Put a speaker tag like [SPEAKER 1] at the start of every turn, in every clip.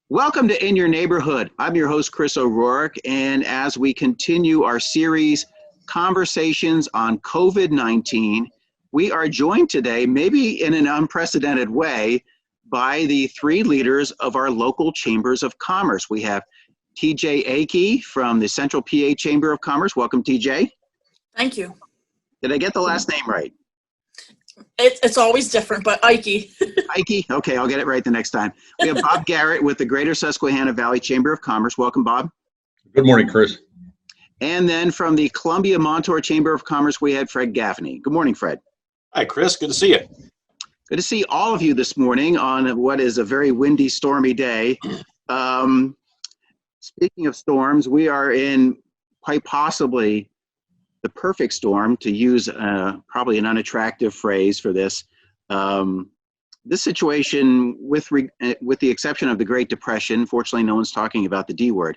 [SPEAKER 1] Welcome to In Your Neighborhood. I'm your host, Chris O'Rourke, and as we continue our series, Conversations on COVID-19, we are joined today, maybe in an unprecedented way, by the three leaders of our local chambers of commerce. We have TJ Akey from the Central PA Chamber of Commerce. Welcome, TJ.
[SPEAKER 2] Thank you.
[SPEAKER 1] Did I get the last name right?
[SPEAKER 2] It's always different, but Ikey.
[SPEAKER 1] Ikey? Okay, I'll get it right the next time. We have Bob Garrett with the Greater Susquehanna Valley Chamber of Commerce. Welcome, Bob.
[SPEAKER 3] Good morning, Chris.
[SPEAKER 1] And then from the Columbia-Montour Chamber of Commerce, we had Fred Gaffney. Good morning, Fred.
[SPEAKER 4] Hi, Chris. Good to see you.
[SPEAKER 1] Good to see all of you this morning on what is a very windy, stormy day. Speaking of storms, we are in quite possibly the perfect storm, to use probably an unattractive phrase for this. This situation, with the exception of the Great Depression, fortunately no one's talking about the D word,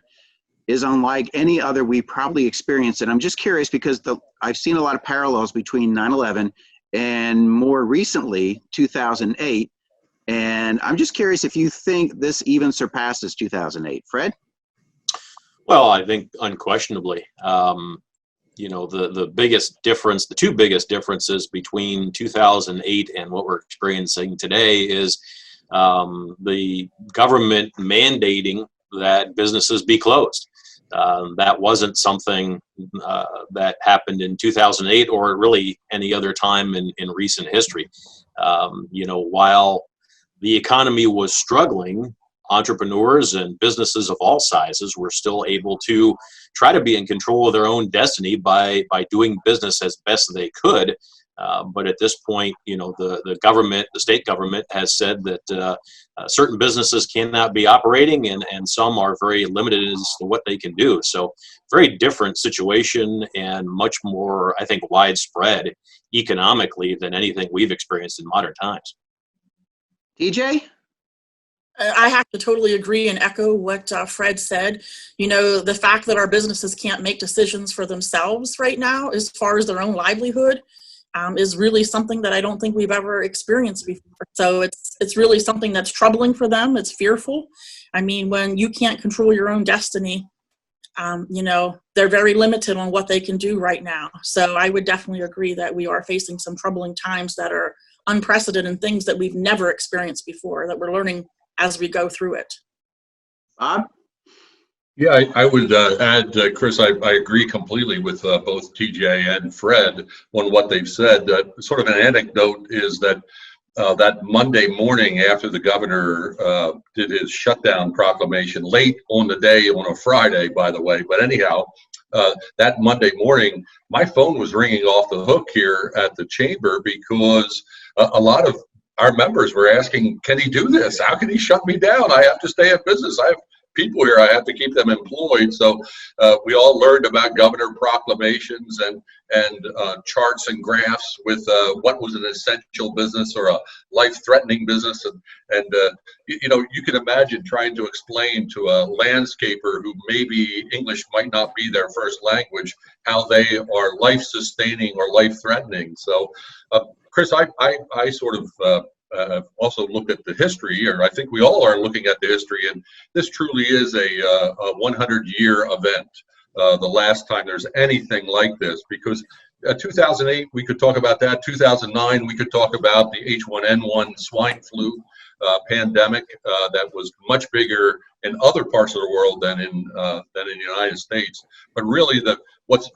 [SPEAKER 1] is unlike any other we probably experienced. And I'm just curious because I've seen a lot of parallels between 9/11 and more recently 2008. And I'm just curious if you think this even surpasses 2008. Fred?
[SPEAKER 4] Well, I think unquestionably. The biggest difference, the two biggest differences between 2008 and what we're experiencing today is the government mandating that businesses be closed. That wasn't something that happened in 2008 or really any other time in recent history. While the economy was struggling, entrepreneurs and businesses of all sizes were still able to try to be in control of their own destiny by doing business as best they could. But at this point, the government, the state government has said that certain businesses cannot be operating and some are very limited as to what they can do. So very different situation and much more, I think, widespread economically than anything we've experienced in modern times.
[SPEAKER 1] TJ?
[SPEAKER 2] I have to totally agree and echo what Fred said. The fact that our businesses can't make decisions for themselves right now as far as their own livelihood is really something that I don't think we've ever experienced before. So it's really something that's troubling for them. It's fearful. I mean, when you can't control your own destiny, they're very limited on what they can do right now. So I would definitely agree that we are facing some troubling times that are unprecedented and things that we've never experienced before, that we're learning as we go through it.
[SPEAKER 1] Bob?
[SPEAKER 3] Yeah, I would add, Chris, I agree completely with both TJ and Fred on what they've said. Sort of an anecdote is that that Monday morning after the governor did his shutdown proclamation, late on the day on a Friday, by the way, but anyhow, that Monday morning, my phone was ringing off the hook here at the chamber because a lot of our members were asking, can he do this? How can he shut me down? I have to stay in business. I have people here. I have to keep them employed. So we all learned about governor proclamations and charts and graphs with what was an essential business or a life-threatening business. And you can imagine trying to explain to a landscaper who maybe English might not be their first language, how they are life-sustaining or life-threatening. So Chris, I sort of also looked at the history, or I think we all are looking at the history, and this truly is a 100-year event, the last time there's anything like this, because 2008, we could talk about that. 2009, we could talk about the H1N1 swine flu pandemic that was much bigger in other parts of the world than in the United States. But really, what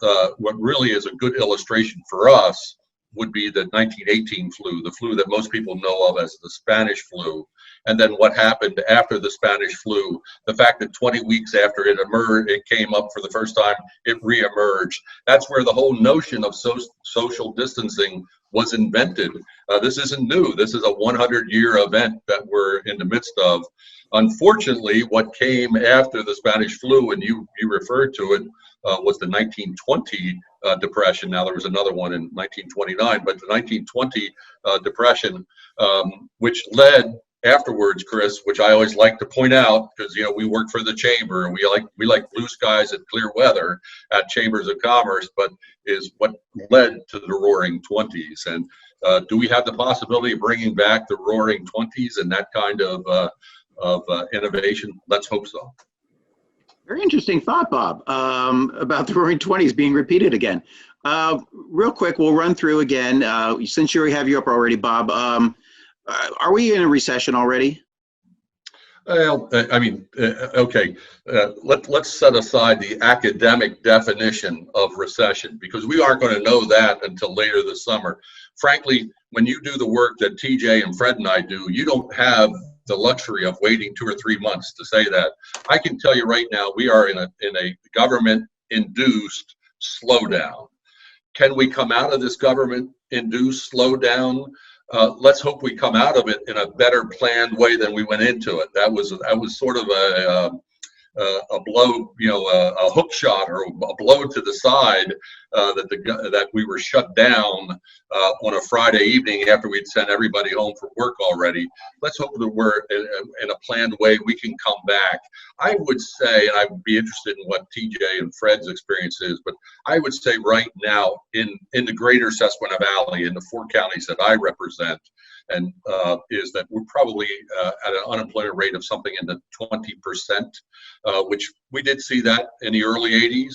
[SPEAKER 3] really is a good illustration for us would be the 1918 flu, the flu that most people know of as the Spanish flu. And then what happened after the Spanish flu, the fact that 20 weeks after it emerged, it came up for the first time, it reemerged. That's where the whole notion of social distancing was invented. This isn't new. This is a 100-year event that we're in the midst of. Unfortunately, what came after the Spanish flu, and you referred to it, was the 1920 depression. Now, there was another one in 1929, but the 1920 depression, which led afterwards, Chris, which I always like to point out, because we work for the chamber and we like blue skies and clear weather at Chambers of Commerce, but is what led to the Roaring Twenties. And do we have the possibility of bringing back the Roaring Twenties and that kind of innovation. Let's hope so.
[SPEAKER 1] Very interesting thought, Bob, about the Roaring Twenties being repeated again. Real quick, we'll run through again. Since you have you up already, Bob, are we in a recession already?
[SPEAKER 3] Well, I mean, okay, let's set aside the academic definition of recession, because we aren't going to know that until later this summer. Frankly, when you do the work that TJ and Fred and I do, you don't have the luxury of waiting 2 or 3 months to say that. I can tell you right now, we are in a government-induced slowdown. Can we come out of this government-induced slowdown? Let's hope we come out of it in a better planned way than we went into it. That was sort of a blow, a hook shot or a blow to the side that we were shut down on a Friday evening after we'd sent everybody home from work already. Let's hope that we're in a planned way we can come back. I would say, and I would be interested in what TJ and Fred's experience is, but I would say right now in the greater Susquehanna Valley, in the 4 counties that I represent, and is that we're probably at an unemployment rate of something in the 20%, which we did see that in the early 80s.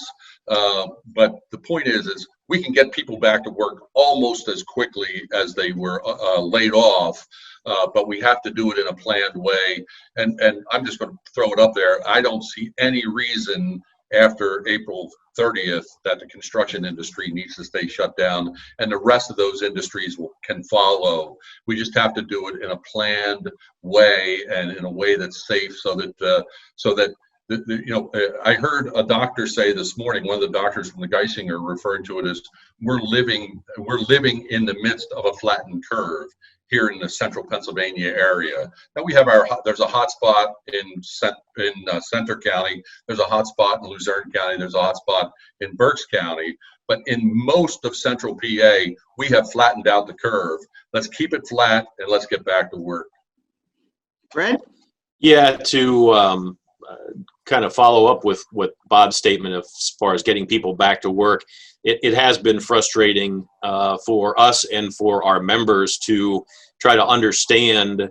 [SPEAKER 3] But the point is we can get people back to work almost as quickly as they were laid off, but we have to do it in a planned way. And I'm just going to throw it up there. I don't see any reason after April 30th that the construction industry needs to stay shut down, and the rest of those industries can follow. We just have to do it in a planned way and in a way that's safe, so that I heard a doctor say this morning, one of the doctors from the Geisinger referred to it as we're living in the midst of a flattened curve here in the central Pennsylvania area. Now we have there's a hot spot in Center County, there's a hot spot in Luzerne County, there's a hot spot in Berks County, but in most of central PA, we have flattened out the curve. Let's keep it flat and let's get back to work.
[SPEAKER 1] Fred?
[SPEAKER 4] Yeah, to kind of follow up with what Bob's statement as far as getting people back to work, it has been frustrating for us and for our members to try to understand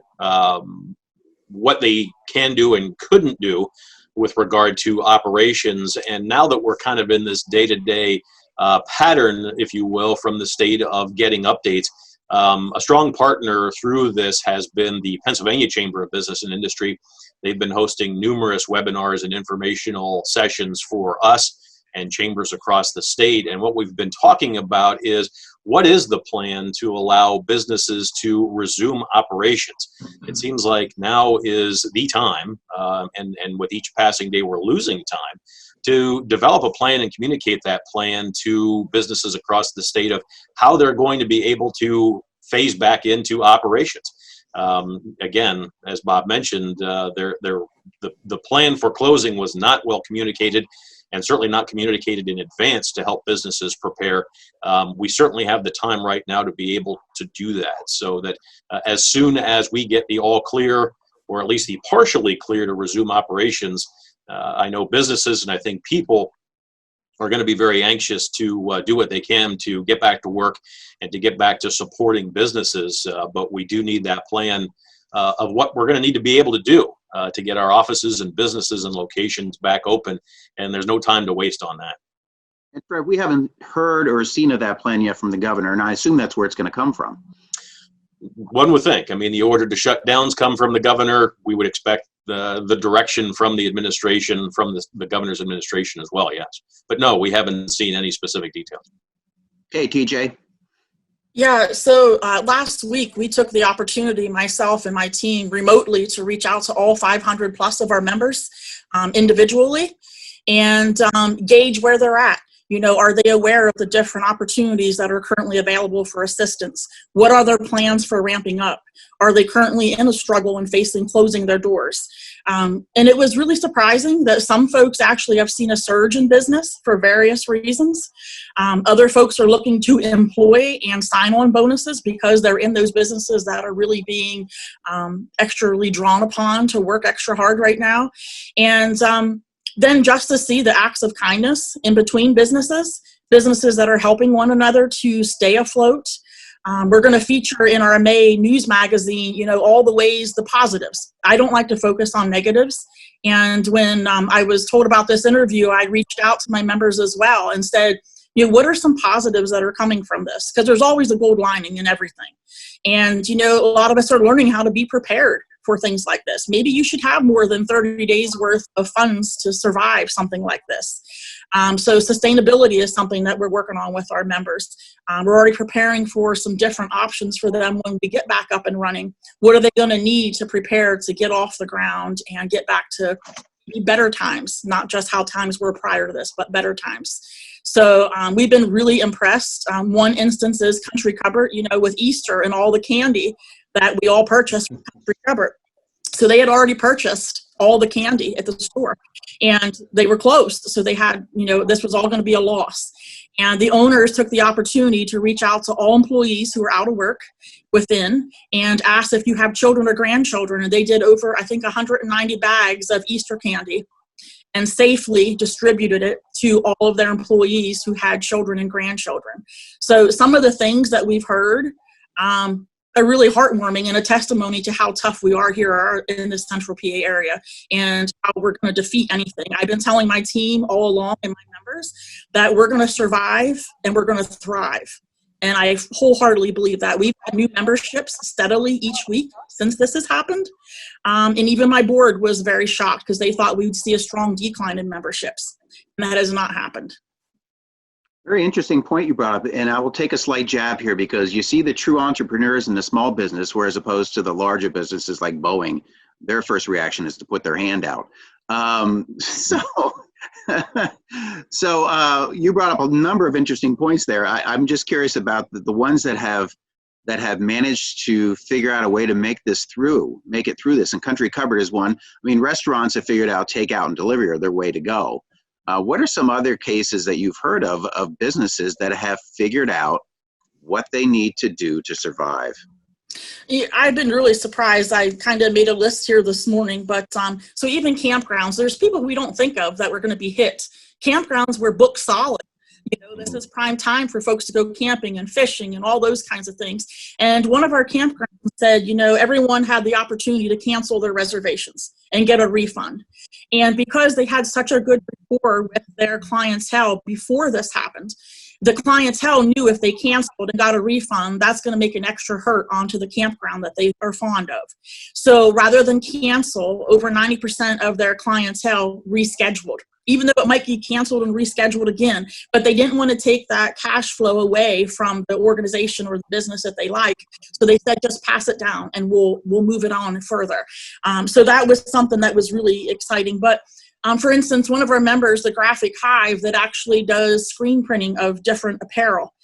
[SPEAKER 4] what they can do and couldn't do with regard to operations. And now that we're kind of in this day-to-day pattern, if you will, from the state of getting updates, a strong partner through this has been the Pennsylvania Chamber of Business and Industry. They've been hosting numerous webinars and informational sessions for us and chambers across the state. And what we've been talking about is, what is the plan to allow businesses to resume operations? It seems like now is the time, and with each passing day we're losing time, to develop a plan and communicate that plan to businesses across the state of how they're going to be able to phase back into operations. Again, as Bob mentioned, the plan for closing was not well communicated, and certainly not communicated in advance to help businesses prepare. We certainly have the time right now to be able to do that, so that as soon as we get the all clear, or at least the partially clear to resume operations, I know businesses and I think people are going to be very anxious to do what they can to get back to work and to get back to supporting businesses. But we do need that plan of what we're going to need to be able to do to get our offices and businesses and locations back open. And there's no time to waste on that.
[SPEAKER 1] And Fred, we haven't heard or seen of that plan yet from the governor, and I assume that's where it's going to come from.
[SPEAKER 4] One would think. I mean, the order to shut downs come from the governor. We would expect the direction from the administration, from the governor's administration as well, yes. But no, we haven't seen any specific details.
[SPEAKER 1] Okay, TJ.
[SPEAKER 2] Yeah, so last week we took the opportunity, myself and my team, remotely to reach out to all 500 plus of our members individually and gauge where they're at. You know, are they aware of the different opportunities that are currently available for assistance? What are their plans for ramping up? Are they currently in a struggle and facing closing their doors? And it was really surprising that some folks actually have seen a surge in business for various reasons. Other folks are looking to employ and sign-on bonuses because they're in those businesses that are really being extrally drawn upon to work extra hard right now. And then just to see the acts of kindness in between businesses that are helping one another to stay afloat. We're going to feature in our May news magazine, you know, all the ways, the positives. I don't like to focus on negatives. And when I was told about this interview, I reached out to my members as well and said, you know, what are some positives that are coming from this? Because there's always a gold lining in everything. And, you know, a lot of us are learning how to be prepared for things like this. Maybe you should have more than 30 days worth of funds to survive something like this. So sustainability is something that we're working on with our members. We're already preparing for some different options for them when we get back up and running. What are they going to need to prepare to get off the ground and get back to better times, not just how times were prior to this, but better times. So we've been really impressed. One instance is Country Cupboard, you know, with Easter and all the candy that we all purchased from Country Cupboard. So they had already purchased all the candy at the store and they were closed. So they had, you know, this was all going to be a loss. And the owners took the opportunity to reach out to all employees who were out of work within and asked if you have children or grandchildren. And they did over, I think, 190 bags of Easter candy and safely distributed it to all of their employees who had children and grandchildren. So some of the things that we've heard are really heartwarming and a testimony to how tough we are here in the central PA area and how we're going to defeat anything. I've been telling my team all along and my members that we're going to survive and we're going to thrive. And I wholeheartedly believe that. We've had new memberships steadily each week since this has happened. And even my board was very shocked because they thought we would see a strong decline in memberships. And that has not happened.
[SPEAKER 1] Very interesting point you brought up, and I will take a slight jab here because you see the true entrepreneurs in the small business, whereas opposed to the larger businesses like Boeing, their first reaction is to put their hand out. So you brought up a number of interesting points there. I'm just curious about the ones that have managed to figure out a way to make it through this. And Country Cupboard is one. I mean, restaurants have figured out takeout and delivery are their way to go. What are some other cases that you've heard of businesses that have figured out what they need to do to survive?
[SPEAKER 2] Yeah, I've been really surprised. I kind of made a list here this morning, but so even campgrounds, there's people we don't think of that were going to be hit. Campgrounds were booked solid. You know, this is prime time for folks to go camping and fishing and all those kinds of things. And one of our campgrounds said, you know, everyone had the opportunity to cancel their reservations and get a refund. And because they had such a good rapport with their clientele before this happened, the clientele knew if they canceled and got a refund, that's going to make an extra hurt onto the campground that they are fond of. So rather than cancel, over 90% of their clientele rescheduled, even though it might be canceled and rescheduled again, but they didn't want to take that cash flow away from the organization or the business that they like. So they said, just pass it down and we'll move it on further. So that was something that was really exciting. But for instance, one of our members, the Graphic Hive that actually does screen printing of different apparel,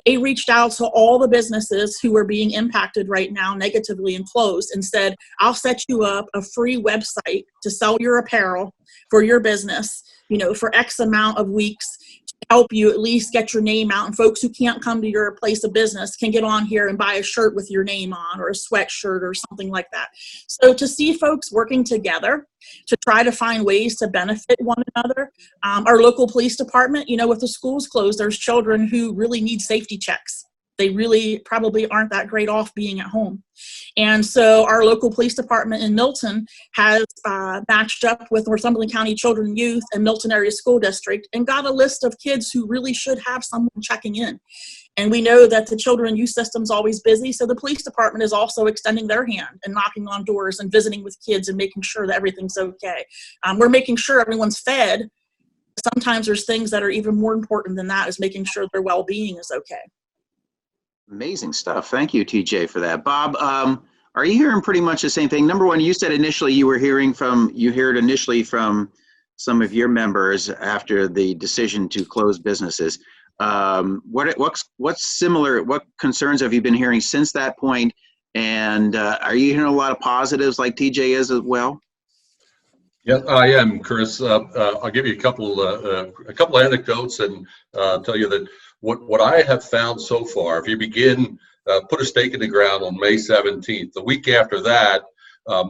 [SPEAKER 2] they reached out to all the businesses who were being impacted right now negatively and closed and said, I'll set you up a free website to sell your apparel for your business, you know, for X amount of weeks to help you at least get your name out. And folks who can't come to your place of business can get on here and buy a shirt with your name on or a sweatshirt or something like that. So to see folks working together to try to find ways to benefit one another. Our local police department, you know, with the schools closed, there's children who really need safety checks. They really probably aren't that great off being at home. And so our local police department in Milton has matched up with Northumberland County Children and Youth and Milton Area School District and got a list of kids who really should have someone checking in. And we know that the children and youth system's always busy, so the police department is also extending their hand and knocking on doors and visiting with kids and making sure that everything's okay. We're making sure everyone's fed. Sometimes there's things that are even more important than that, is making sure their well-being is okay.
[SPEAKER 1] Amazing stuff. Thank you, TJ, for that. Bob, are you hearing pretty much the same thing? Number one, you said initially you heard initially from some of your members after the decision to close businesses. What's similar? What concerns have you been hearing since that point? And are you hearing a lot of positives like TJ is as well?
[SPEAKER 3] Yeah, I am, Chris. I'll give you a couple of anecdotes and tell you that what I have found so far, if you begin, put a stake in the ground on May 17th, the week after that,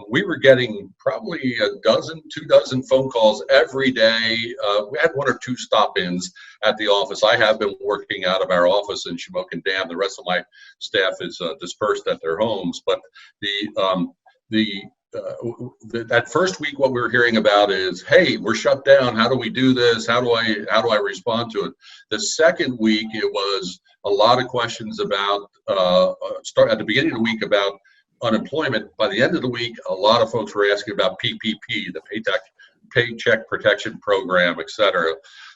[SPEAKER 3] we were getting probably a dozen, 2 dozen phone calls every day. We had 1 or 2 stop-ins at the office. I have been working out of our office in Shamokin Dam. The rest of my staff is dispersed at their homes. But that first week, what we were hearing about is, hey, we're shut down. How do we do this? How do I respond to it? The second week, it was a lot of questions about at the beginning of the week about unemployment. By the end of the week, a lot of folks were asking about PPP, the Paycheck Protection Program, et cetera.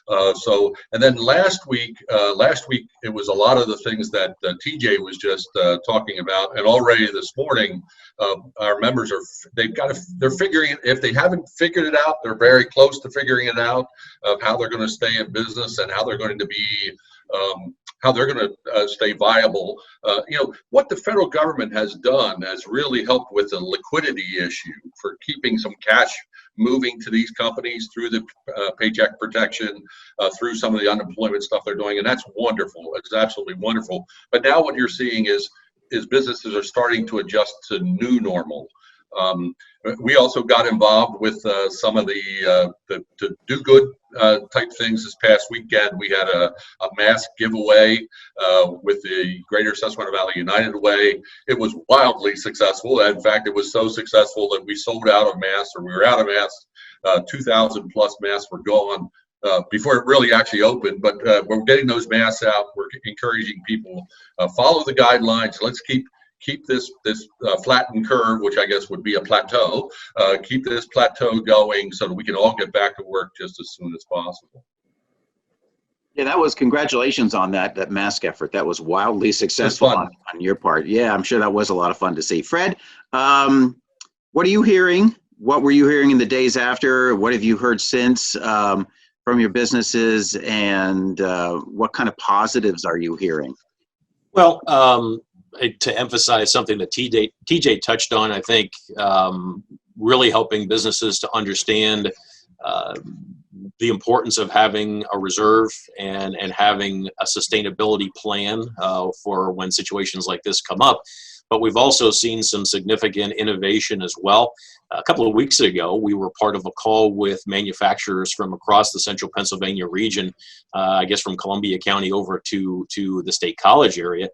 [SPEAKER 3] And then last week it was a lot of the things that TJ was just talking about, and already this morning, our members they're figuring it. If they haven't figured it out, they're very close to figuring it out of how they're going to stay in business and how they're going to be. How they're going to stay viable. What the federal government has done has really helped with the liquidity issue for keeping some cash moving to these companies through the paycheck protection, through some of the unemployment stuff they're doing, and that's wonderful. It's absolutely wonderful. But now what you're seeing is businesses are starting to adjust to new normal. We also got involved with some of the do good type things this past weekend. We had a mask giveaway with the Greater Susquehanna Valley United Way. It was wildly successful. In fact, it was so successful that we sold out of masks, or we were out of masks. 2,000 plus masks were gone before it really actually opened. But we're getting those masks out. We're encouraging people follow the guidelines. Let's keep this flattened curve, which I guess would be a plateau, keep this plateau going so that we can all get back to work just as soon as possible.
[SPEAKER 1] Yeah, congratulations on that mask effort. That was wildly successful on your part. Yeah, I'm sure that was a lot of fun to see. Fred, what are you hearing? What were you hearing in the days after? What have you heard since from your businesses, and what kind of positives are you hearing?
[SPEAKER 4] Well, to emphasize something that TJ touched on, I think really helping businesses to understand the importance of having a reserve and having a sustainability plan for when situations like this come up. But we've also seen some significant innovation as well. A couple of weeks ago, we were part of a call with manufacturers from across the central Pennsylvania region, I guess from Columbia County over to the State College area,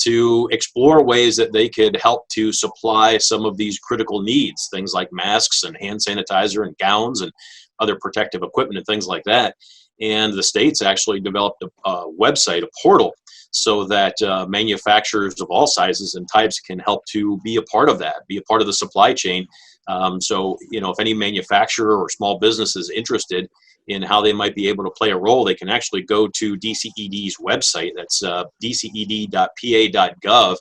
[SPEAKER 4] to explore ways that they could help to supply some of these critical needs, things like masks and hand sanitizer and gowns and other protective equipment and things like that. And the state's actually developed a website, a portal, so that manufacturers of all sizes and types can help to be a part of that, be a part of the supply chain. So, if any manufacturer or small business is interested in how they might be able to play a role, they can actually go to DCED's website. That's dced.pa.gov.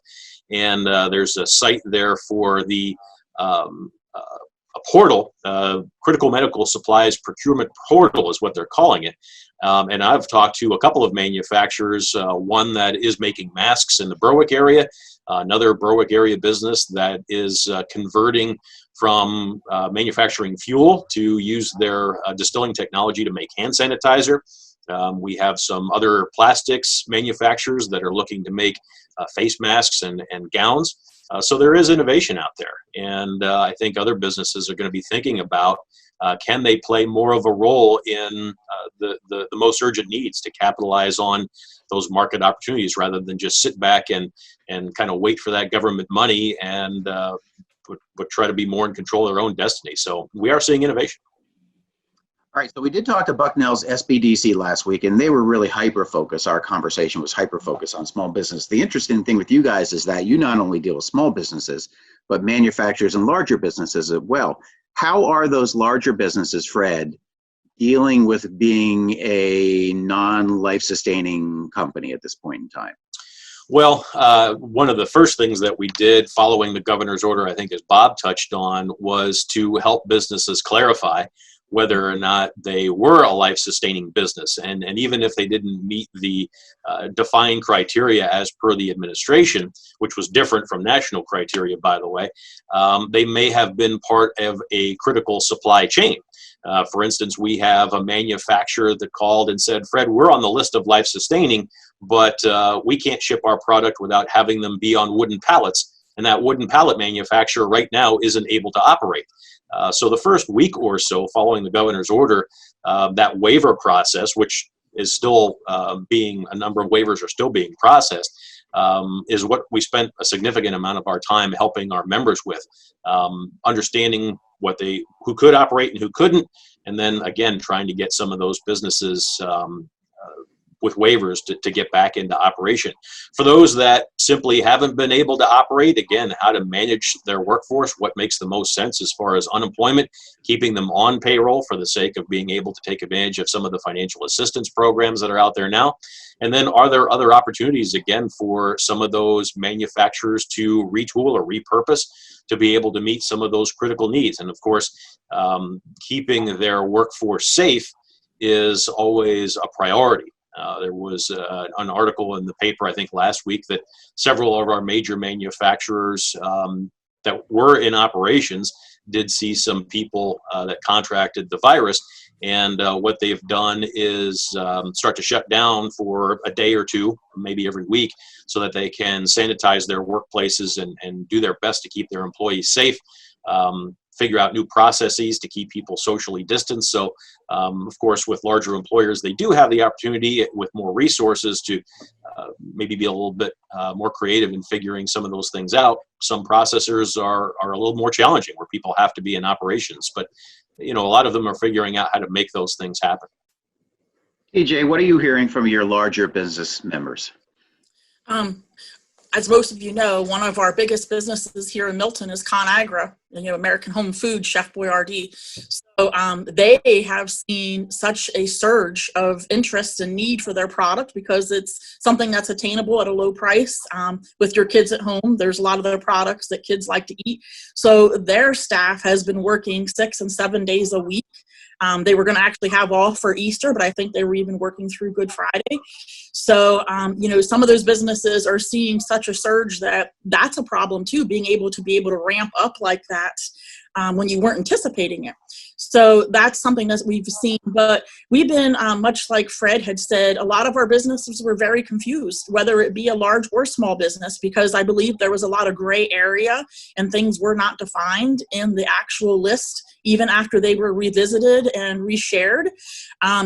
[SPEAKER 4] And there's a site there for the a portal, Critical Medical Supplies Procurement Portal is what they're calling it. And I've talked to a couple of manufacturers, one that is making masks in the Berwick area, another Berwick area business that is converting from manufacturing fuel to use their distilling technology to make hand sanitizer. We have some other plastics manufacturers that are looking to make face masks and gowns. So there is innovation out there. And I think other businesses are going to be thinking about, can they play more of a role in the most urgent needs to capitalize on those market opportunities rather than just sit back and kind of wait for that government money and but try to be more in control of their own destiny. So we are seeing innovation.
[SPEAKER 1] All right, so we did talk to Bucknell's SBDC last week, and they were really hyper-focused. Our conversation was hyper-focused on small business. The interesting thing with you guys is that you not only deal with small businesses, but manufacturers and larger businesses as well. How are those larger businesses, Fred, dealing with being a non-life-sustaining company at this point in time?
[SPEAKER 4] Well, one of the first things that we did following the governor's order, I think as Bob touched on, was to help businesses clarify whether or not they were a life-sustaining business. And even if they didn't meet the defined criteria as per the administration, which was different from national criteria, by the way, they may have been part of a critical supply chain. For instance, we have a manufacturer that called and said, Fred, we're on the list of life-sustaining, but we can't ship our product without having them be on wooden pallets and that wooden pallet manufacturer right now isn't able to operate. So the first week or so following the governor's order, that waiver process, which is still a number of waivers are still being processed, is what we spent a significant amount of our time helping our members with, understanding who could operate and who couldn't, and then again trying to get some of those businesses with waivers to get back into operation. For those that simply haven't been able to operate, again, how to manage their workforce, what makes the most sense as far as unemployment, keeping them on payroll for the sake of being able to take advantage of some of the financial assistance programs that are out there now. And then are there other opportunities, again, for some of those manufacturers to retool or repurpose to be able to meet some of those critical needs? And of course, keeping their workforce safe is always a priority. There was an article in the paper, I think last week, that several of our major manufacturers that were in operations did see some people that contracted the virus. And what they've done is start to shut down for a day or two, maybe every week, so that they can sanitize their workplaces and do their best to keep their employees safe. Figure out new processes to keep people socially distanced. So, of course, with larger employers, they do have the opportunity with more resources to maybe be a little bit more creative in figuring some of those things out. Some processors are a little more challenging, where people have to be in operations. But, a lot of them are figuring out how to make those things happen.
[SPEAKER 1] TJ, what are you hearing from your larger business members?
[SPEAKER 2] As most of you know, one of our biggest businesses here in Milton is ConAgra, American Home Food, Chef Boyardee. So they have seen such a surge of interest and need for their product because it's something that's attainable at a low price. With your kids at home, there's a lot of their products that kids like to eat. So their staff has been working 6 and 7 days a week. They were going to actually have off for Easter, but I think they were even working through Good Friday. So, some of those businesses are seeing such a surge that's a problem too, being able to ramp up like that when you weren't anticipating it. So that's something that we've seen, but we've been, much like Fred had said, a lot of our businesses were very confused, whether it be a large or small business, because I believe there was a lot of gray area and things were not defined in the actual list, even after they were revisited and reshared.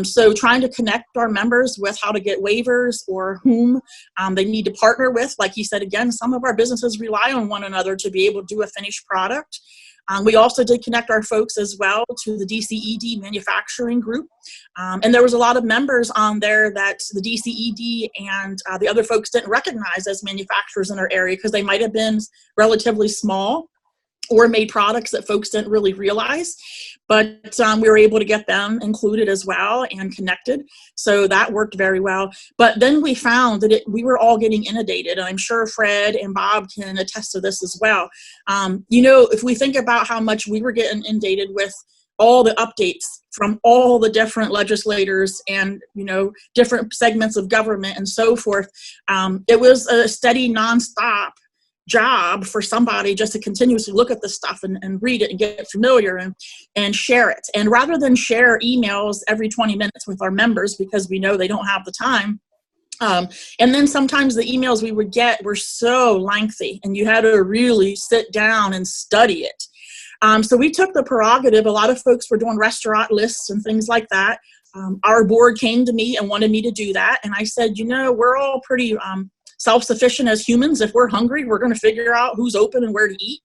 [SPEAKER 2] So trying to connect our members with how to get waivers or whom they need to partner with. Like he said, again, some of our businesses rely on one another to be able to do a finished product. We also did connect our folks as well to the DCED manufacturing group. And there was a lot of members on there that the DCED and the other folks didn't recognize as manufacturers in our area because they might have been relatively small or made products that folks didn't really realize. But we were able to get them included as well and connected. So that worked very well. But then we found that we were all getting inundated. And I'm sure Fred and Bob can attest to this as well. If we think about how much we were getting inundated with all the updates from all the different legislators and, different segments of government and so forth, it was a steady nonstop job for somebody just to continuously look at this stuff and read it and get familiar and share it. And rather than share emails every 20 minutes with our members because we know they don't have the time, and then sometimes the emails we would get were so lengthy and you had to really sit down and study it. So we took the prerogative. A lot of folks were doing restaurant lists and things like that. Our board came to me and wanted me to do that. And I said, we're all pretty self-sufficient as humans. If we're hungry, we're going to figure out who's open and where to eat.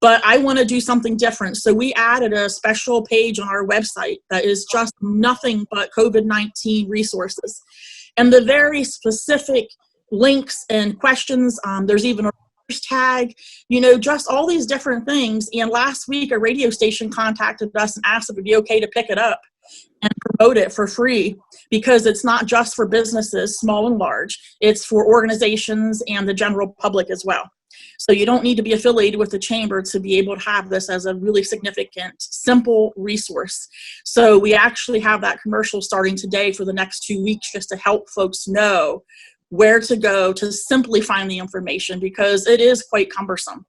[SPEAKER 2] But I want to do something different. So we added a special page on our website that is just nothing but COVID-19 resources. And the very specific links and questions, there's even a tag, just all these different things. And last week, a radio station contacted us and asked if it'd be okay to pick it up and promote it for free, because it's not just for businesses, small and large. It's for organizations and the general public as well. So you don't need to be affiliated with the chamber to be able to have this as a really significant, simple resource. So we actually have that commercial starting today for the next 2 weeks just to help folks know where to go to simply find the information, because it is quite cumbersome.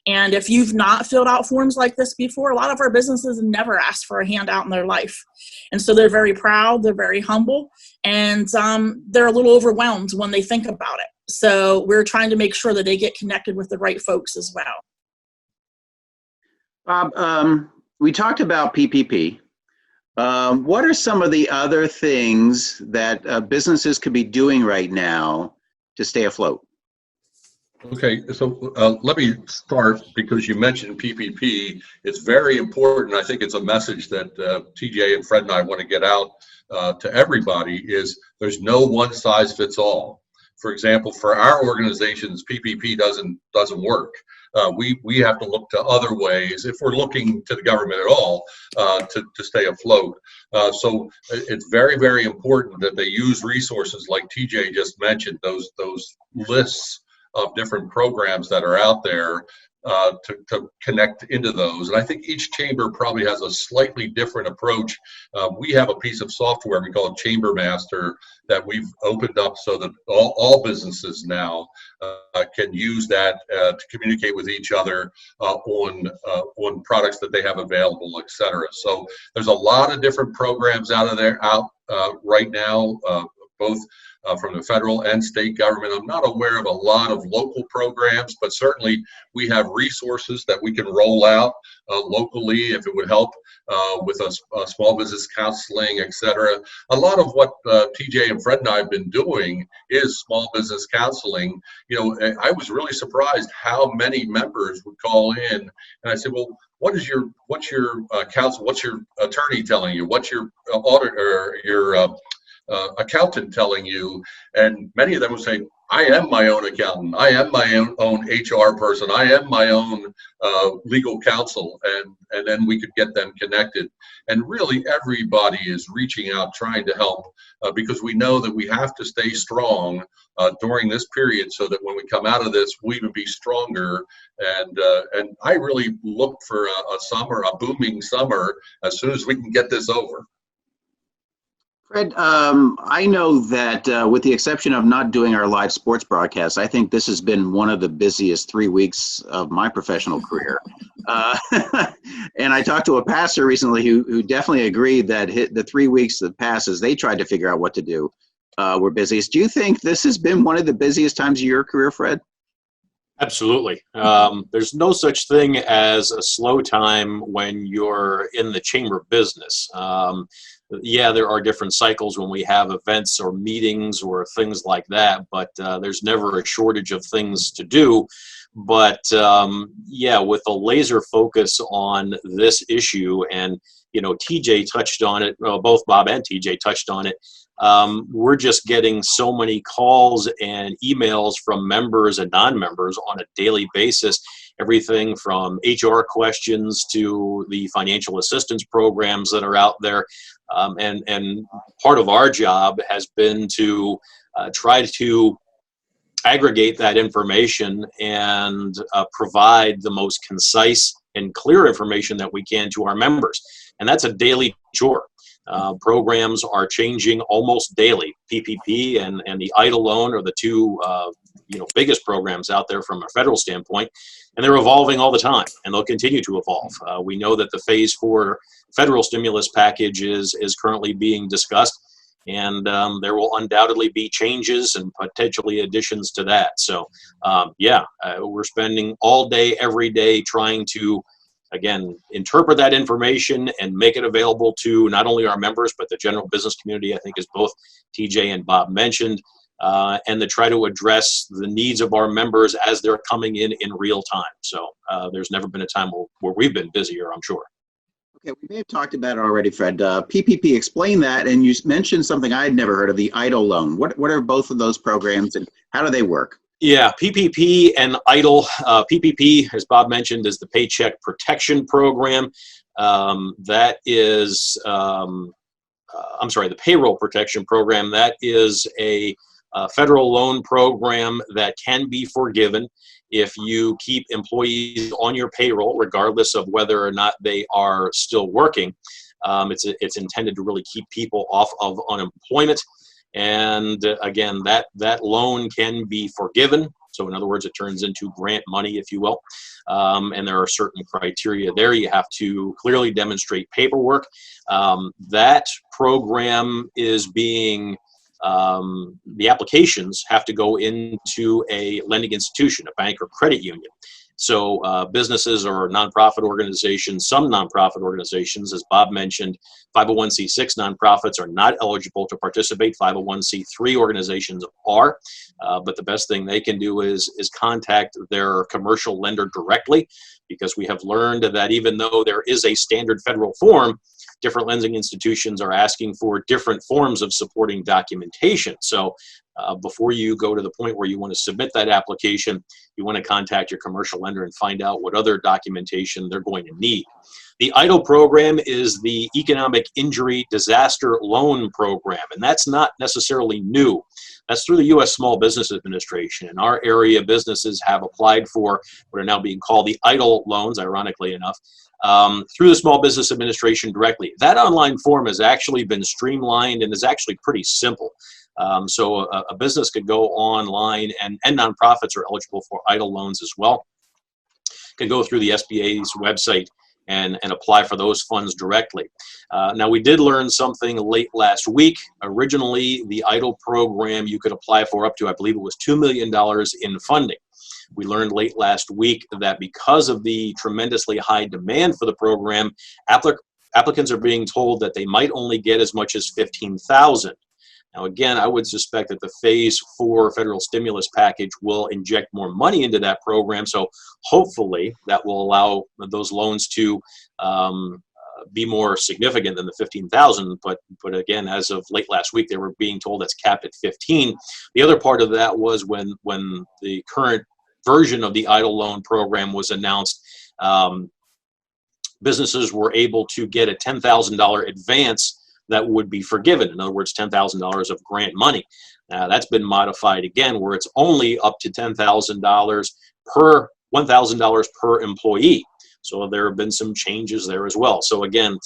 [SPEAKER 2] And if you've not filled out forms like this before, a lot of our businesses never asked for a handout in their life. And so they're very proud, they're very humble, and they're a little overwhelmed when they think about it. So we're trying to make sure that they get connected with the right folks as well.
[SPEAKER 1] Bob, we talked about PPP. What are some of the other things that businesses could be doing right now to stay afloat?
[SPEAKER 3] Okay, so let me start, because you mentioned PPP. It's very important. I think it's a message that TJ and Fred and I want to get out to everybody, is there's no one size fits all. For example, for our organizations, PPP doesn't work. We have to look to other ways, if we're looking to the government at all, to stay afloat. So it's very, very important that they use resources like TJ just mentioned, those lists of different programs that are out there, to connect into those. And I think each chamber probably has a slightly different approach. We have a piece of software we call Chamber Master that we've opened up so that all businesses now can use that to communicate with each other on products that they have available, et cetera. So there's a lot of different programs out right now, both from the federal and state government. I'm not aware of a lot of local programs, but certainly we have resources that we can roll out locally if it would help with small business counseling, et cetera. A lot of what TJ and Fred and I have been doing is small business counseling. You know, I was really surprised how many members would call in, and I said, well, what's your counsel? What's your attorney telling you? What's your auditor, your accountant telling you? And many of them will say, I am my own accountant, I am my own HR person, I am my own legal counsel, and then we could get them connected. And really everybody is reaching out, trying to help, because we know that we have to stay strong during this period, so that when we come out of this, we even be stronger. And I really look for a booming summer, as soon as we can get this over.
[SPEAKER 1] Fred, I know that with the exception of not doing our live sports broadcasts, I think this has been one of the busiest 3 weeks of my professional career. And I talked to a pastor recently who definitely agreed that the 3 weeks that passed as they tried to figure out what to do were busiest. Do you think this has been one of the busiest times of your career, Fred?
[SPEAKER 4] Absolutely. There's no such thing as a slow time when you're in the chamber business. Yeah, there are different cycles when we have events or meetings or things like that, but there's never a shortage of things to do. But yeah, with a laser focus on this issue, and TJ touched on it, well, both Bob and TJ touched on it. We're just getting so many calls and emails from members and non-members on a daily basis, everything from HR questions to the financial assistance programs that are out there. And part of our job has been to try to aggregate that information and provide the most concise and clear information that we can to our members. And that's a daily chore. Programs are changing almost daily. PPP and the Idle Loan are the two biggest programs out there from a federal standpoint, and they're evolving all the time, and they'll continue to evolve. We know that the Phase 4 federal stimulus package is currently being discussed, and there will undoubtedly be changes and potentially additions to that. So we're spending all day, every day, trying to again, interpret that information and make it available to not only our members, but the general business community, I think, as both TJ and Bob mentioned, and to try to address the needs of our members as they're coming in real time. So there's never been a time where we've been busier, I'm sure.
[SPEAKER 1] Okay, we may have talked about it already, Fred. PPP, explain that, and you mentioned something I'd never heard of, the Idle Loan. What are both of those programs, and how do they work?
[SPEAKER 4] Yeah, PPP and Idle. PPP, as Bob mentioned, is the Paycheck Protection Program. That is, the Payroll Protection Program. That is a federal loan program that can be forgiven if you keep employees on your payroll, regardless of whether or not they are still working. It's intended to really keep people off of unemployment. And again, that loan can be forgiven. So in other words, it turns into grant money, if you will. And there are certain criteria there. You have to clearly demonstrate paperwork. That program is being, the applications have to go into a lending institution, a bank or credit union. So businesses or nonprofit organizations, some nonprofit organizations, as Bob mentioned, 501c6 nonprofits are not eligible to participate. 501c3 organizations are, but the best thing they can do is contact their commercial lender directly, because we have learned that even though there is a standard federal form, different lending institutions are asking for different forms of supporting documentation. So before you go to the point where you want to submit that application, you want to contact your commercial lender and find out what other documentation they're going to need. The EIDLE program is the Economic Injury Disaster Loan Program, and that's not necessarily new. That's through the U.S. Small Business Administration. In our area, businesses have applied for what are now being called the EIDLE loans, ironically enough, through the Small Business Administration directly. That online form has actually been streamlined and is actually pretty simple. So a business could go online, and nonprofits are eligible for EIDLE loans as well. Can go through the SBA's website and apply for those funds directly. Now, we did learn something late last week. Originally, the EIDLE program, you could apply for up to, I believe it was $2 million in funding. We learned late last week that because of the tremendously high demand for the program, applicants are being told that they might only get as much as $15,000. Now, again, I would suspect that the Phase 4 federal stimulus package will inject more money into that program. So hopefully that will allow those loans to be more significant than the $15,000. But again, as of late last week, they were being told that's capped at $15,000. The other part of that was when the current version of the EIDLE loan program was announced, businesses were able to get a $10,000 advance that would be forgiven. In other words, $10,000 of grant money. That's been modified again, where it's only up to $10,000 per $1,000 per employee. So there have been some changes there as well. So again,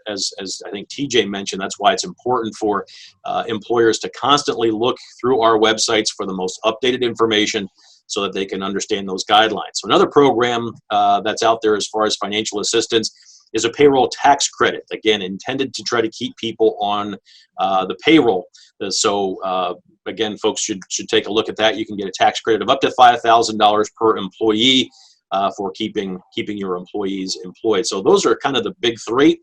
[SPEAKER 4] as I think TJ mentioned, that's why it's important for employers to constantly look through our websites for the most updated information so that they can understand those guidelines. So another program that's out there as far as financial assistance is a payroll tax credit, again, intended to try to keep people on the payroll. So again, folks should take a look at that. You can get a tax credit of up to $5,000 per employee for keeping your employees employed. So those are kind of the big three.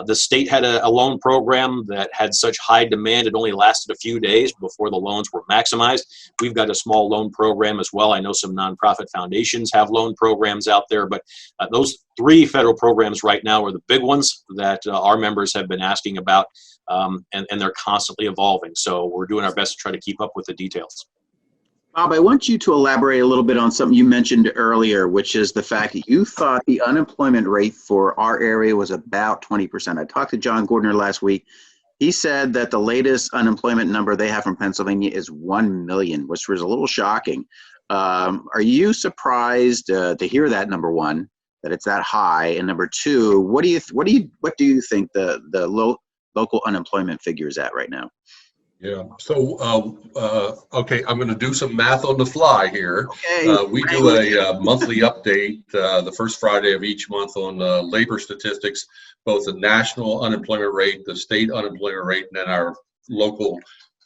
[SPEAKER 4] The state had a loan program that had such high demand, it only lasted a few days before the loans were maximized. We've got a small loan program as well. I know some nonprofit foundations have loan programs out there, but those three federal programs right now are the big ones that our members have been asking about, and they're constantly evolving. So we're doing our best to try to keep up with the details.
[SPEAKER 1] Bob, I want you to elaborate a little bit on something you mentioned earlier, which is the fact that you thought the unemployment rate for our area was about 20%. I talked to John Gordner last week. He said that the latest unemployment number they have from Pennsylvania is 1 million, which was a little shocking. Are you surprised to hear that, number one, that it's that high? And number two, what do you think the local unemployment figure is at right now?
[SPEAKER 3] Yeah. So, okay, I'm going to do some math on the fly here.
[SPEAKER 1] Okay.
[SPEAKER 3] We do a monthly update the first Friday of each month on labor statistics, both the national unemployment rate, the state unemployment rate, and then our local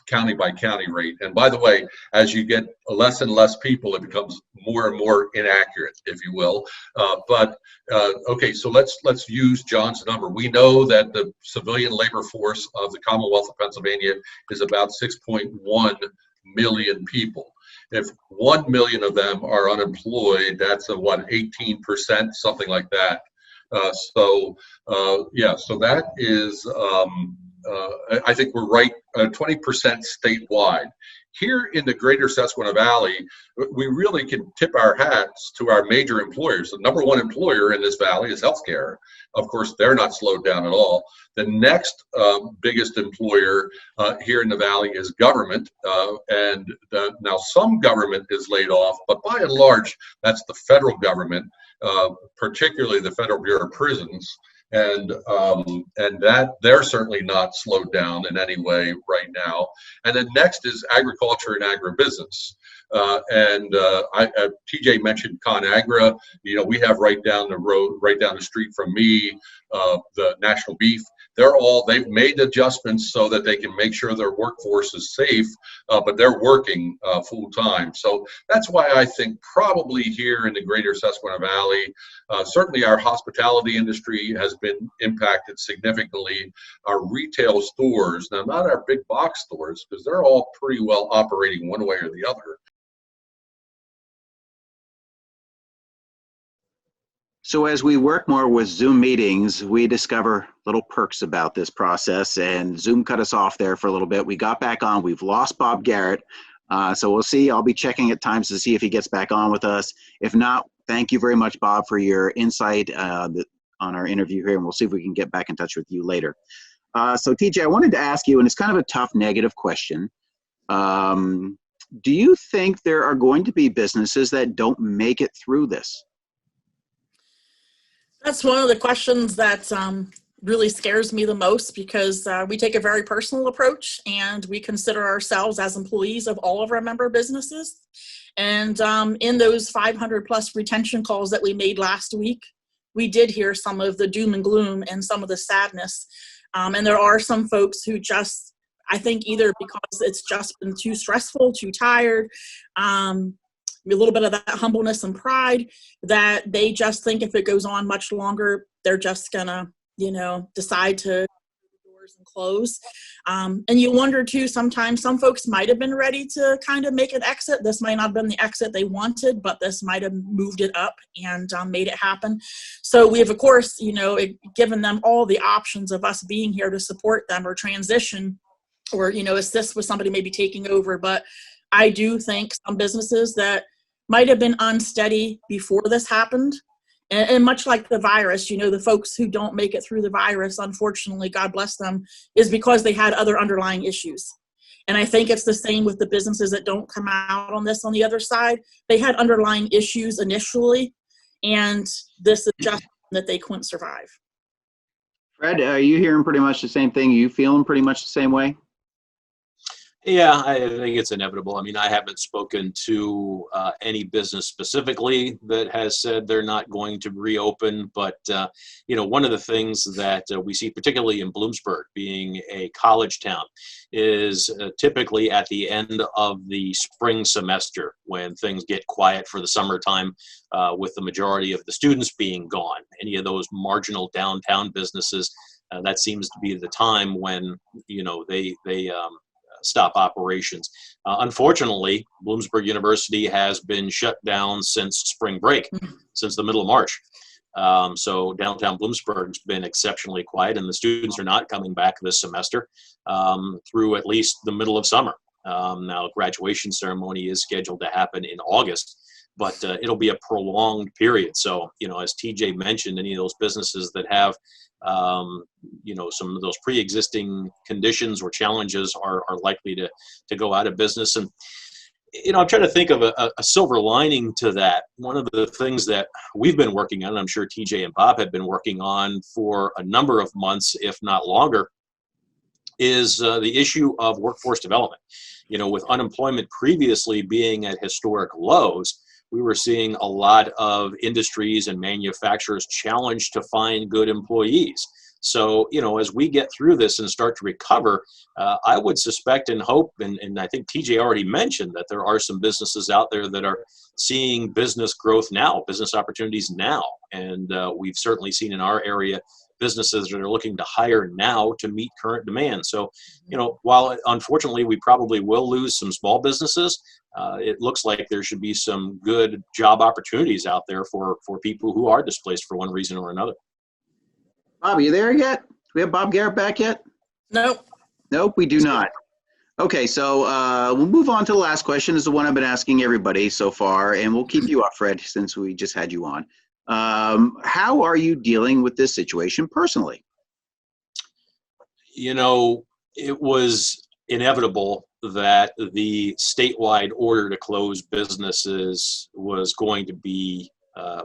[SPEAKER 3] county by county rate. And by the way, as you get less and less people, it becomes more and more inaccurate, if you will. Okay, so let's use John's number. We know that the civilian labor force of the Commonwealth of Pennsylvania is about 6.1 million people. If 1 million of them are unemployed, that's 18%, something like that. So that is, I think we're right, 20% statewide. Here in the greater Susquehanna Valley, we really can tip our hats to our major employers. The number one employer in this valley is healthcare. Of course, they're not slowed down at all. The next biggest employer here in the valley is government. Now some government is laid off, but by and large, that's the federal government, particularly the Federal Bureau of Prisons. and that they're certainly not slowed down in any way right now. And then next is agriculture and agribusiness. TJ mentioned ConAgra. You know, we have right down the road, right down the street from me, the National Beef. They've made adjustments so that they can make sure their workforce is safe, but they're working full time. So that's why I think probably here in the greater Susquehanna Valley, certainly our hospitality industry has been impacted significantly. Our retail stores, now not our big box stores, because they're all pretty well operating one way or the other.
[SPEAKER 1] So as we work more with Zoom meetings, we discover little perks about this process, and Zoom cut us off there for a little bit. We got back on. We've lost Bob Garrett. So we'll see. I'll be checking at times to see if he gets back on with us. If not, thank you very much, Bob, for your insight on our interview here, and we'll see if we can get back in touch with you later. So TJ, I wanted to ask you, and it's kind of a tough negative question. Do you think there are going to be businesses that don't make it through this?
[SPEAKER 2] That's one of the questions that really scares me the most, because we take a very personal approach, and we consider ourselves as employees of all of our member businesses. And in those 500 plus retention calls that we made last week, we did hear some of the doom and gloom and some of the sadness. And there are some folks who just, I think either because it's just been too stressful, too tired, a little bit of that humbleness and pride, that they just think if it goes on much longer, they're just gonna, decide to the doors and close. And you wonder too, sometimes some folks might have been ready to kind of make an exit. This might not have been the exit they wanted, but this might have moved it up and made it happen. So we have, of course, given them all the options of us being here to support them or transition or, assist with somebody maybe taking over. But I do think some businesses that might have been unsteady before this happened, and much like the virus, the folks who don't make it through the virus, unfortunately, God bless them, is because they had other underlying issues. And I think it's the same with the businesses that don't come out on this on the other side. They had underlying issues initially, and this is just that they couldn't survive.
[SPEAKER 1] Fred, are you hearing pretty much the same thing? Are you feeling pretty much the same way?
[SPEAKER 4] Yeah, I think it's inevitable. I mean, I haven't spoken to any business specifically that has said they're not going to reopen. But, one of the things that we see, particularly in Bloomsburg, being a college town, is typically at the end of the spring semester when things get quiet for the summertime, with the majority of the students being gone. Any of those marginal downtown businesses, that seems to be the time when, they stop operations. Unfortunately, Bloomsburg University has been shut down since spring break, since the middle of March. So downtown Bloomsburg's been exceptionally quiet, and the students are not coming back this semester through at least the middle of summer. Now, graduation ceremony is scheduled to happen in August, but it'll be a prolonged period. So, as TJ mentioned, any of those businesses that have some of those pre-existing conditions or challenges are likely to go out of business. And, I'm trying to think of a silver lining to that. One of the things that we've been working on, and I'm sure TJ and Bob have been working on for a number of months, if not longer, is the issue of workforce development. With unemployment previously being at historic lows, we were seeing a lot of industries and manufacturers challenged to find good employees. So, as we get through this and start to recover, I would suspect and hope, and I think TJ already mentioned that there are some businesses out there that are seeing business growth now, business opportunities now. And we've certainly seen in our area businesses that are looking to hire now to meet current demand. So, while unfortunately we probably will lose some small businesses, it looks like there should be some good job opportunities out there for people who are displaced for one reason or another.
[SPEAKER 1] Bob, are you there yet? Do we have Bob Garrett back yet?
[SPEAKER 2] Nope.
[SPEAKER 1] Nope, we do not. Okay, so we'll move on to the last question. Is the one I've been asking everybody so far, and we'll keep you up, Fred, since we just had you on. How are you dealing with this situation personally?
[SPEAKER 4] It was inevitable that the statewide order to close businesses was going to be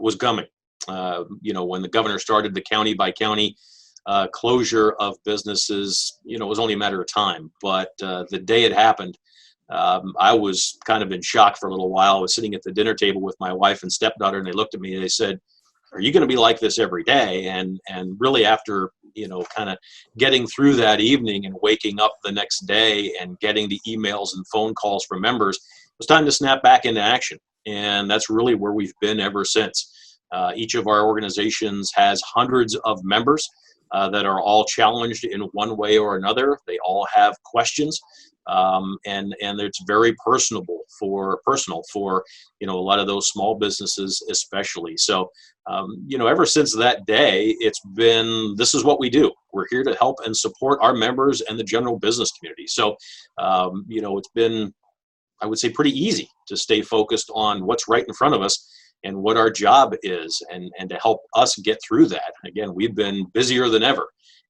[SPEAKER 4] was coming. when the governor started the county by county closure of businesses, it was only a matter of time. But the day it happened, I was kind of in shock for a little while. I was sitting at the dinner table with my wife and stepdaughter, and they looked at me and they said, "Are you going to be like this every day?" And really, after kind of getting through that evening and waking up the next day and getting the emails and phone calls from members, it was time to snap back into action. And that's really where we've been ever since. Each of our organizations has hundreds of members that are all challenged in one way or another. They all have questions, and it's very personal for a lot of those small businesses especially. So ever since that day, this is what we do. We're here to help and support our members and the general business community. So it's been, I would say, pretty easy to stay focused on what's right in front of us and what our job is, and to help us get through that. Again, we've been busier than ever,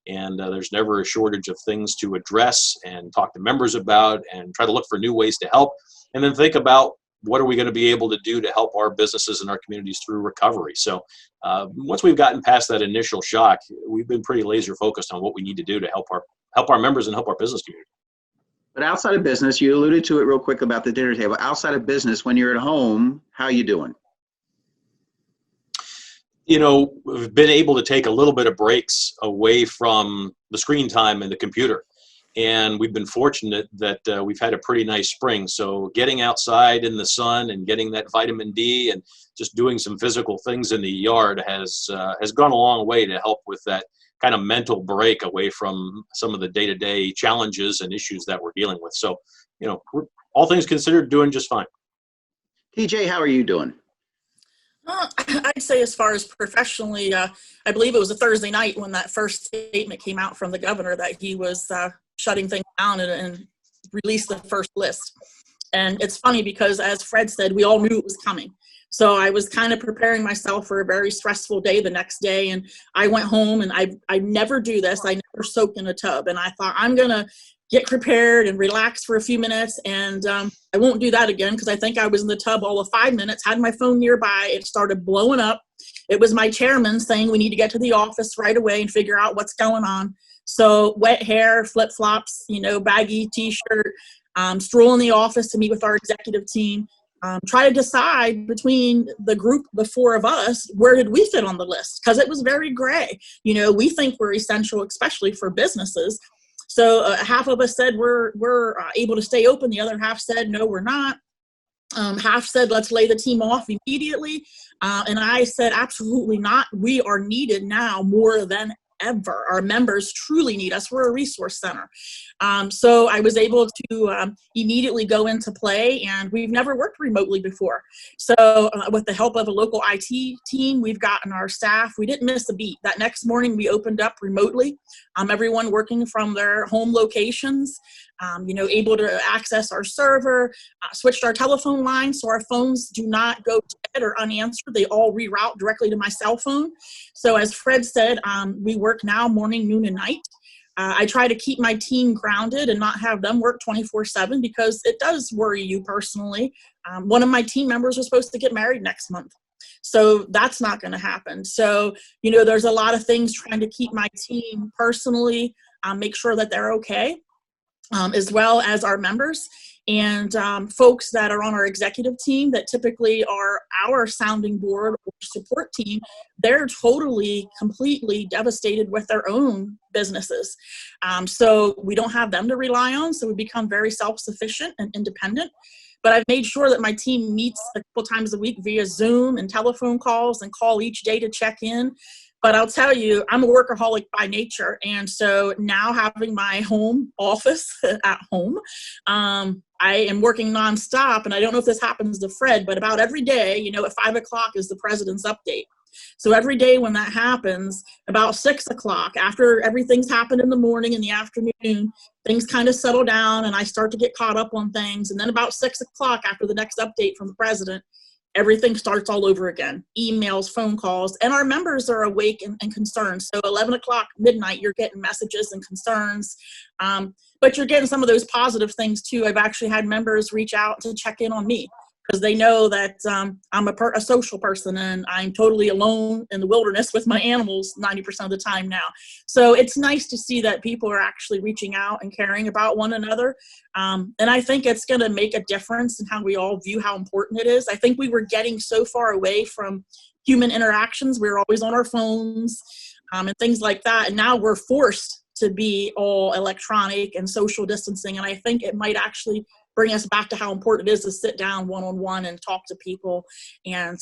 [SPEAKER 4] and there's never a shortage of things to address and talk to members about and try to look for new ways to help, and then think about what are we going to be able to do to help our businesses and our communities through recovery. So once we've gotten past that initial shock, we've been pretty laser focused on what we need to do to help our members and help our business community.
[SPEAKER 1] But outside of business, you alluded to it real quick about the dinner table. Outside of business, when you're at home, how are you doing?
[SPEAKER 4] We've been able to take a little bit of breaks away from the screen time and the computer. And we've been fortunate that we've had a pretty nice spring. So getting outside in the sun and getting that vitamin D and just doing some physical things in the yard has gone a long way to help with that kind of mental break away from some of the day-to-day challenges and issues that we're dealing with. So, we're, all things considered, doing just fine.
[SPEAKER 1] TJ, how are you doing?
[SPEAKER 2] I'd say as far as professionally, I believe it was a Thursday night when that first statement came out from the governor that he was shutting things down and released the first list. And it's funny because, as Fred said, we all knew it was coming. So I was kind of preparing myself for a very stressful day the next day. And I went home, and I never do this. I never soak in a tub. And I thought, I'm going to get prepared and relax for a few minutes. And I won't do that again, because I think I was in the tub all of 5 minutes, had my phone nearby. It started blowing up. It was my chairman saying we need to get to the office right away and figure out what's going on. So wet hair, flip-flops, baggy T-shirt, stroll in the office to meet with our executive team. Try to decide between the group, the four of us, where did we fit on the list? Because it was very gray. We think we're essential, especially for businesses. So half of us said we're able to stay open. The other half said, no, we're not. Half said, let's lay the team off immediately. And I said, absolutely not. We are needed now more than ever. Our members truly need us. We're a resource center. So I was able to immediately go into play, and we've never worked remotely before. So with the help of a local IT team, we've gotten our staff. We didn't miss a beat. That next morning we opened up remotely. Everyone working from their home locations, able to access our server, switched our telephone lines so our phones do not go dead or unanswered. They all reroute directly to my cell phone. So as Fred said, we work now morning, noon, and night. I try to keep my team grounded and not have them work 24/7, because it does worry you personally. One of my team members was supposed to get married next month. So that's not going to happen. So, there's a lot of things trying to keep my team personally, make sure that they're okay, as well as our members and folks that are on our executive team that typically are our sounding board or support team. They're totally, completely devastated with their own businesses. So we don't have them to rely on. So we become very self-sufficient and independent. But I've made sure that my team meets a couple times a week via Zoom and telephone calls, and call each day to check in. But I'll tell you, I'm a workaholic by nature. And so now, having my home office at home, I am working nonstop. And I don't know if this happens to Fred, but about every day, at 5 o'clock is the president's update. So every day when that happens, about 6 o'clock, after everything's happened in the morning and the afternoon, things kind of settle down and I start to get caught up on things. And then about 6 o'clock, after the next update from the president, everything starts all over again. Emails, phone calls, and our members are awake and concerned. So 11 o'clock, midnight, you're getting messages and concerns. But you're getting some of those positive things too. I've actually had members reach out to check in on me, because they know that I'm a social person and I'm totally alone in the wilderness with my animals 90% of the time now. So it's nice to see that people are actually reaching out and caring about one another. And I think it's going to make a difference in how we all view how important it is. I think we were getting so far away from human interactions. We were always on our phones and things like that. And now we're forced to be all electronic and social distancing. And I think it might actually bring us back to how important it is to sit down one-on-one and talk to people and,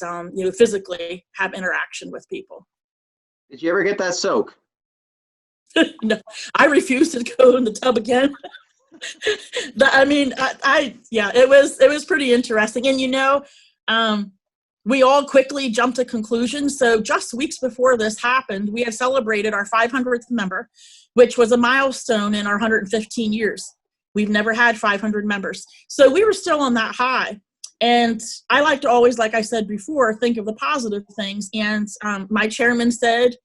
[SPEAKER 2] physically have interaction with people.
[SPEAKER 1] Did you ever get that soak?
[SPEAKER 2] No, I refuse to go in the tub again. It was pretty interesting. And, we all quickly jumped to conclusions. So just weeks before this happened, we had celebrated our 500th member, which was a milestone in our 115 years. We've never had 500 members. So we were still on that high. And I like to always, like I said before, think of the positive things. And my chairman said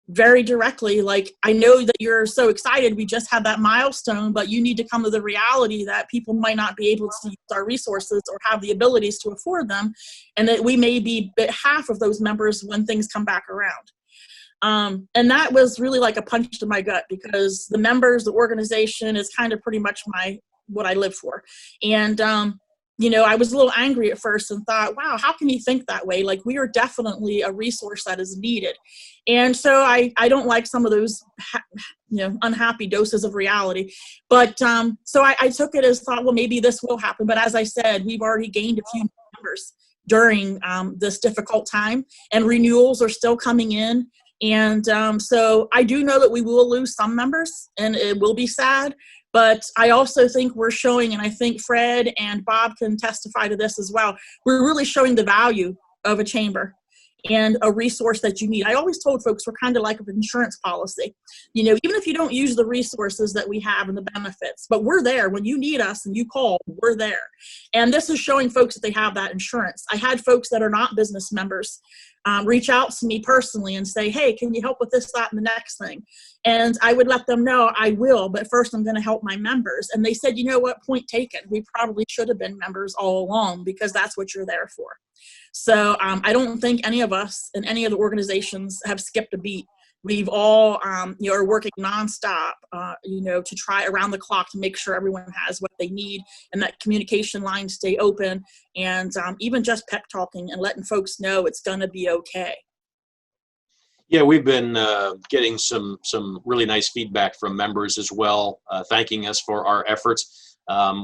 [SPEAKER 2] very directly, like, I know that you're so excited. We just had that milestone, but you need to come to the reality that people might not be able to use our resources or have the abilities to afford them. And that we may be half of those members when things come back around. And that was really like a punch to my gut, because the members, the organization is kind of pretty much what I live for. And, I was a little angry at first and thought, wow, how can you think that way? Like, we are definitely a resource that is needed. And so I don't like some of those, unhappy doses of reality. But so I took it as thought, well, maybe this will happen. But as I said, we've already gained a few members during this difficult time, and renewals are still coming in. And so I do know that we will lose some members, and it will be sad. But I also think we're showing, and I think Fred and Bob can testify to this as well, we're really showing the value of a chamber and a resource that you need. I always told folks we're kind of like an insurance policy. Even if you don't use the resources that we have and the benefits, but we're there when you need us and you call, we're there. And this is showing folks that they have that insurance. I had folks that are not business members reach out to me personally and say, hey, can you help with this, that, and the next thing? And I would let them know I will, but first I'm going to help my members. And they said, you know what, point taken. We probably should have been members all along, because that's what you're there for. So I don't think any of us in any of the organizations have skipped a beat. We've all, are working nonstop, to try around the clock to make sure everyone has what they need and that communication lines stay open, and even just pep talking and letting folks know it's going to be okay.
[SPEAKER 4] Yeah, we've been getting some really nice feedback from members as well, thanking us for our efforts.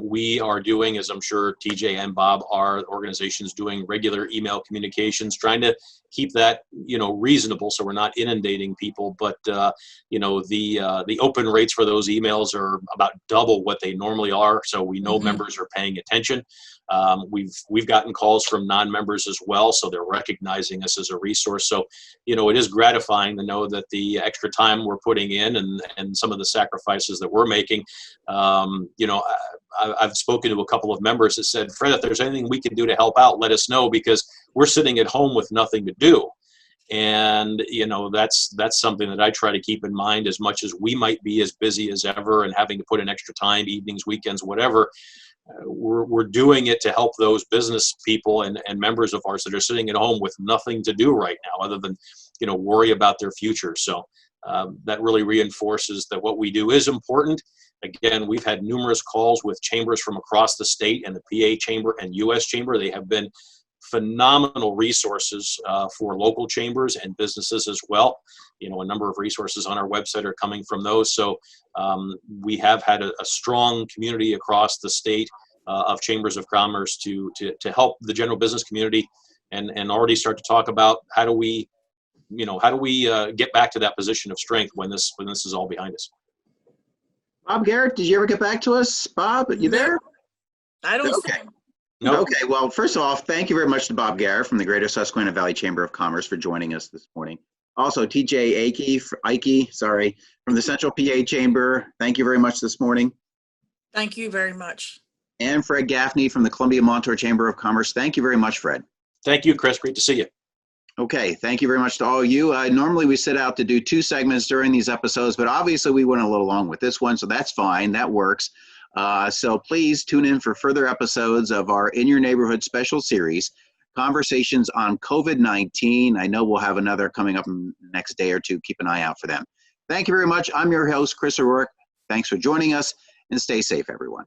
[SPEAKER 4] We are doing, as I'm sure TJ and Bob are, organizations doing regular email communications, trying to keep that, reasonable so we're not inundating people. But, the open rates for those emails are about double what they normally are. So we know members are paying attention. We've gotten calls from non-members as well, so they're recognizing us as a resource. So, it is gratifying to know that the extra time we're putting in and some of the sacrifices that we're making, I've spoken to a couple of members that said, Fred, if there's anything we can do to help out, let us know, because we're sitting at home with nothing to do. And, that's something that I try to keep in mind. As much as we might be as busy as ever and having to put in extra time, evenings, weekends, whatever, we're doing it to help those business people and members of ours that are sitting at home with nothing to do right now other than, worry about their future. So that really reinforces that what we do is important. Again, we've had numerous calls with chambers from across the state and the PA Chamber and U.S. Chamber. They have been phenomenal resources for local chambers and businesses as well. A number of resources on our website are coming from those. So we have had a strong community across the state of chambers of commerce to help the general business community and already start to talk about how do we get back to that position of strength when this is all behind us.
[SPEAKER 1] Bob, Garrett, did you ever get back to us? Bob, are you there?
[SPEAKER 2] I don't see
[SPEAKER 1] Okay.
[SPEAKER 2] him.
[SPEAKER 4] Nope.
[SPEAKER 1] Okay, well, first of all, thank you very much to Bob Garrett from the Greater Susquehanna Valley Chamber of Commerce for joining us this morning. Also, TJ Ike, from the Central PA Chamber. Thank you very much this morning.
[SPEAKER 2] Thank you very much.
[SPEAKER 1] And Fred Gaffney from the Columbia-Montour Chamber of Commerce. Thank you very much, Fred.
[SPEAKER 4] Thank you, Chris. Great to see you.
[SPEAKER 1] Okay, thank you very much to all of you. Normally we set out to do 2 segments during these episodes, but obviously we went a little long with this one, so that's fine. That works. So please tune in for further episodes of our In Your Neighborhood special series, Conversations on COVID-19. I know we'll have another coming up in the next day or two. Keep an eye out for them. Thank you very much. I'm your host, Chris O'Rourke. Thanks for joining us, and stay safe, everyone.